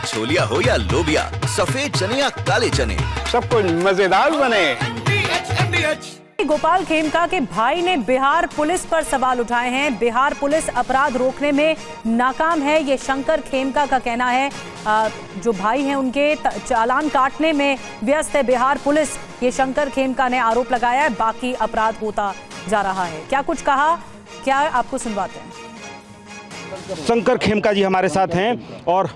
छोलिया हो या लोबिया, सफेद चने या काले चने, सब कुछ मजेदार बने। गोपाल खेमका के भाई ने बिहार पुलिस पर सवाल उठाए हैं। बिहार पुलिस अपराध रोकने में नाकाम है, ये शंकर खेमका का कहना है। जो भाई हैं उनके चालान काटने में व्यस्त है बिहार पुलिस, ये शंकर खेमका ने आरोप लगाया है। बाकी अपराध होता जा रहा है। क्या कुछ कहा, क्या आपको सुनवाते हैं। शंकर खेमका जी हमारे साथ हैं। और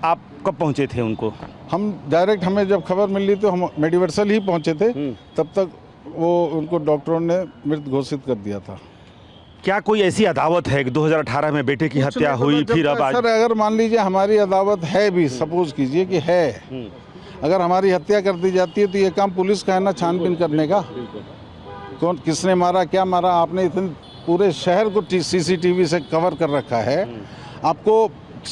आप कब पहुंचे थे उनको? हम डायरेक्ट, हमें जब खबर मिल रही तो हम मेडिवर्सल ही पहुंचे थे। तब तक वो उनको डॉक्टरों ने मृत घोषित कर दिया था। क्या कोई ऐसी अदावत है कि 2018 में बेटे की हत्या हुई, फिर अब आज? सर, अगर मान लीजिए हमारी अदावत है भी, सपोज कीजिए कि है, अगर हमारी हत्या कर दी जाती है तो ये काम पुलिस का है ना छानबीन करने का। कौन, किसने मारा, क्या मारा, आपने इतने पूरे शहर को CCTV से कवर कर रखा है। आपको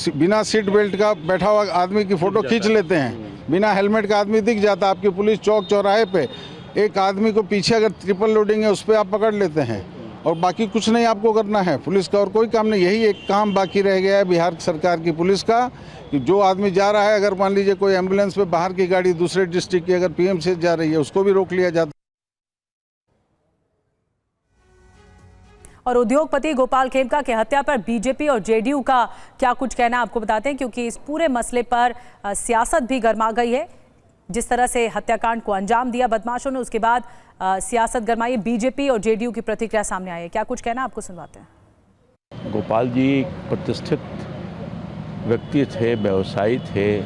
बिना सीट बेल्ट का बैठा हुआ आदमी की फोटो खींच लेते हैं, बिना हेलमेट का आदमी दिख जाता, आपकी पुलिस चौक चौराहे पे एक आदमी को पीछे अगर ट्रिपल लोडिंग है उस पर आप पकड़ लेते हैं, और बाकी कुछ नहीं आपको करना है पुलिस का, और कोई काम नहीं। यही एक काम बाकी रह गया है बिहार सरकार की पुलिस का, कि जो आदमी जा रहा है, अगर मान लीजिए कोई एम्बुलेंस में बाहर की गाड़ी दूसरे डिस्ट्रिक्ट की अगर PMC जा रही है, उसको भी रोक लिया जाता। और उद्योगपति गोपाल खेमका की हत्या पर बीजेपी और JDU का क्या कुछ कहना आपको बताते हैं, क्योंकि इस पूरे मसले पर सियासत भी गर्मा गई है। जिस तरह से हत्याकांड को अंजाम दिया बदमाशों ने, उसके बाद सियासत गरमाई। बीजेपी और JDU की प्रतिक्रिया सामने आई है। क्या कुछ कहना आपको सुनवाते हैं। गोपाल जी प्रतिष्ठित व्यक्ति थे, व्यवसायी थे,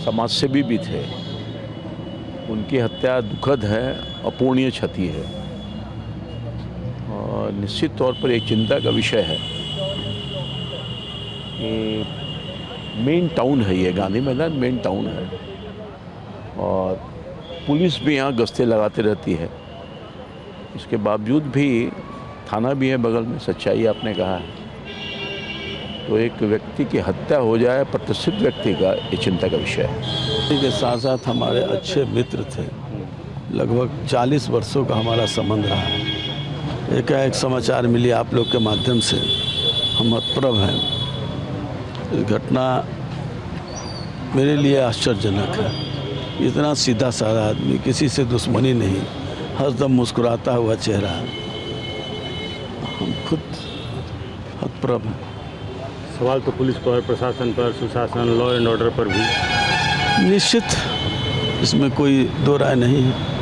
समाजसेवी भी थे। उनकी हत्या दुखद है, अपूर्णीय क्षति है और निश्चित तौर पर एक चिंता का विषय है। मेन टाउन है ये, गांधी मैदान मेन टाउन है और पुलिस भी यहाँ गश्ते लगाते रहती है। इसके बावजूद भी थाना भी है बगल में, सच्चाई आपने कहा है। तो एक व्यक्ति की हत्या हो जाए, प्रतिष्ठित व्यक्ति का, ये चिंता का विषय है। के साथ साथ हमारे अच्छे मित्र थे, लगभग 40 वर्षों का हमारा संबंध रहा है। एक समाचार मिली आप लोग के माध्यम से, हम हतप्रभ हैं। इस घटना मेरे लिए आश्चर्यजनक है। इतना सीधा साधा आदमी, किसी से दुश्मनी नहीं, हरदम मुस्कुराता हुआ चेहरा, हम खुद हतप्रभ हैं। सवाल तो पुलिस पर, प्रशासन पर, सुशासन, लॉ एंड ऑर्डर पर भी निश्चित, इसमें कोई दो राय नहीं है।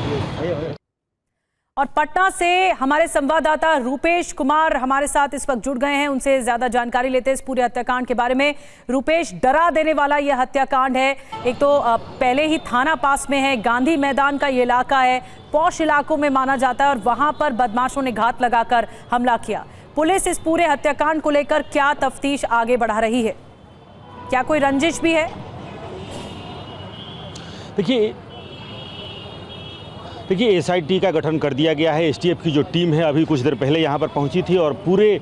और पटना से हमारे संवाददाता रूपेश कुमार हमारे साथ इस वक्त जुड़ गए हैं। उनसे ज्यादा जानकारी लेते हैं इस पूरे हत्याकांड के बारे में। रूपेश, डरा देने वाला यह हत्याकांड है। एक तो पहले ही थाना पास में है, गांधी मैदान का ये इलाका है, पॉश इलाकों में माना जाता है, और वहां पर बदमाशों ने घात लगाकर हमला किया। पुलिस इस पूरे हत्याकांड को लेकर क्या तफ्तीश आगे बढ़ा रही है? क्या कोई रंजिश भी है? देखिए SIT का गठन कर दिया गया है। STF की जो टीम है अभी कुछ देर पहले यहाँ पर पहुँची थी और पूरे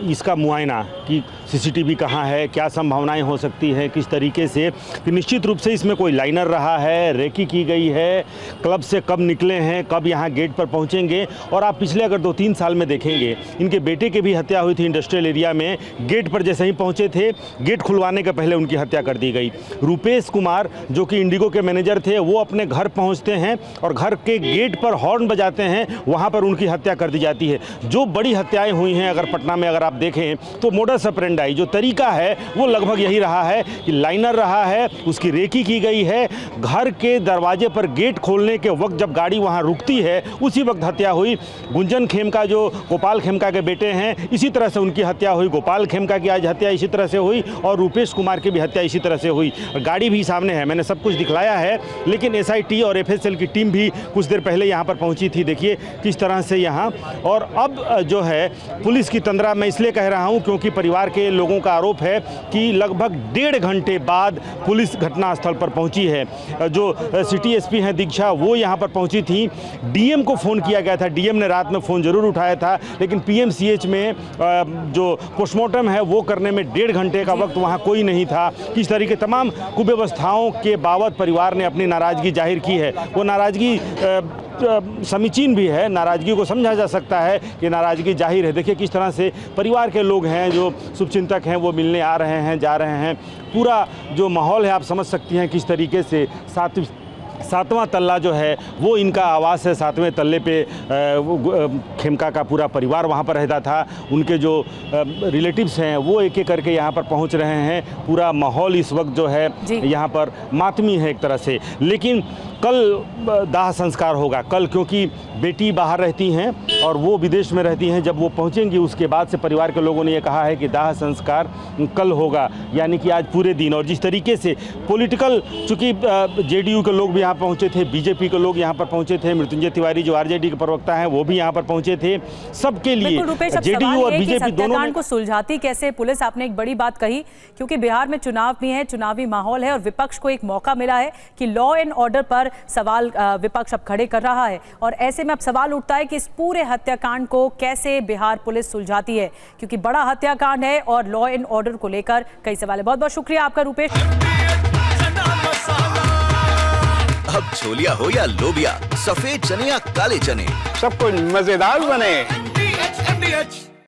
इसका मुआयना कि CCTV कहाँ है, क्या संभावनाएं हो सकती हैं, किस तरीके से, कि निश्चित रूप से इसमें कोई लाइनर रहा है, रेकी की गई है, क्लब से कब निकले हैं, कब यहाँ गेट पर पहुँचेंगे। और आप पिछले अगर 2-3 साल में देखेंगे, इनके बेटे की भी हत्या हुई थी इंडस्ट्रियल एरिया में। गेट पर जैसे ही पहुँचे थे, गेट खुलवाने के पहले उनकी हत्या कर दी गई। रूपेश कुमार जो कि इंडिगो के मैनेजर थे, वो अपने घर पहुँचते हैं और घर के गेट पर हॉर्न बजाते हैं, वहाँ पर उनकी हत्या कर दी जाती है। जो बड़ी हत्याएँ हुई हैं अगर पटना में अगर आप देखें तो मोडस ऑपरेंडी जो तरीका है वो लगभग यही रहा है कि लाइनर रहा है, उसकी रेकी की गई है। घर के दरवाजे पर गेट खोलने के वक्त जब गाड़ी वहां रुकती है उसी वक्त हत्या हुई। गुंजन खेमका जो गोपाल खेमका के बेटे हैं, इसी तरह से उनकी हत्या हुई। गोपाल खेमका की आज हत्या इसी तरह से हुई और रूपेश कुमार की भी हत्या इसी तरह से हुई। गाड़ी भी सामने है, मैंने सब कुछ दिखलाया है, लेकिन SIT और FSL की टीम भी कुछ देर पहले यहाँ पर पहुँची थी। देखिए किस तरह से यहाँ। और अब जो है पुलिस की तंद्रा, मैं इसलिए कह रहा हूं क्योंकि परिवार के लोगों का आरोप है कि लगभग 1.5 घंटे बाद पुलिस घटनास्थल पर पहुंची है। जो सिटी SP हैं दीक्षा, वो यहां पर पहुंची थी। DM को फ़ोन किया गया था, DM ने रात में फ़ोन ज़रूर उठाया था, लेकिन PMCH में जो पोस्टमार्टम है वो करने में 1.5 घंटे का वक्त वहां कोई नहीं था। किस तरीके तमाम कुव्यवस्थाओं के बावत परिवार ने अपनी नाराज़गी जाहिर की है। वो नाराज़गी समीचीन भी है। नाराज़गी को समझा जा सकता है कि नाराज़गी जाहिर है। देखिए किस तरह से परिवार के लोग हैं, जो शुभचिंतक हैं, वो मिलने आ रहे हैं, जा रहे हैं। पूरा जो माहौल है आप समझ सकती हैं किस तरीके से। सातवां तल्ला जो है वो इनका आवास है। सातवें तल्ले पे खेमका का पूरा परिवार वहाँ पर रहता था। उनके जो रिलेटिव्स हैं वो एक एक करके यहाँ पर पहुँच रहे हैं। पूरा माहौल इस वक्त जो है यहाँ पर मातमी है एक तरह से। लेकिन कल दाह संस्कार होगा कल, क्योंकि बेटी बाहर रहती हैं और वो विदेश में रहती हैं। जब वो पहुँचेंगी उसके बाद से परिवार के लोगों ने ये कहा है कि दाह संस्कार कल होगा, यानी कि आज पूरे दिन। और जिस तरीके से पॉलिटिकल, चूँकि जेडीयू के लोग भी यहाँ पहुँचे थे, बीजेपी के लोग यहाँ पर पहुँचे थे, मृत्युंजय तिवारी जो आरजेडी के प्रवक्ता हैं वो भी यहाँ पर पहुँचे थे। सबके लिए जेडीयू और बीजेपी दोनों को सुलझाती कैसे पुलिस? आपने एक बड़ी बात कही, क्योंकि बिहार में चुनाव भी है, चुनावी माहौल है और विपक्ष को एक मौका मिला है कि लॉ एंड ऑर्डर पर सवाल विपक्ष अब खड़े कर रहा है। और ऐसे में अब सवाल उठता है कि इस पूरे हत्याकांड को कैसे बिहार पुलिस सुलझाती है, क्योंकि बड़ा हत्याकांड है और लॉ एंड ऑर्डर को लेकर कई सवाल है। बहुत बहुत शुक्रिया आपका रूपेश। अब छोलिया हो या लोबिया, सफेद चने या काले चने, सब कुछ मजेदार बने।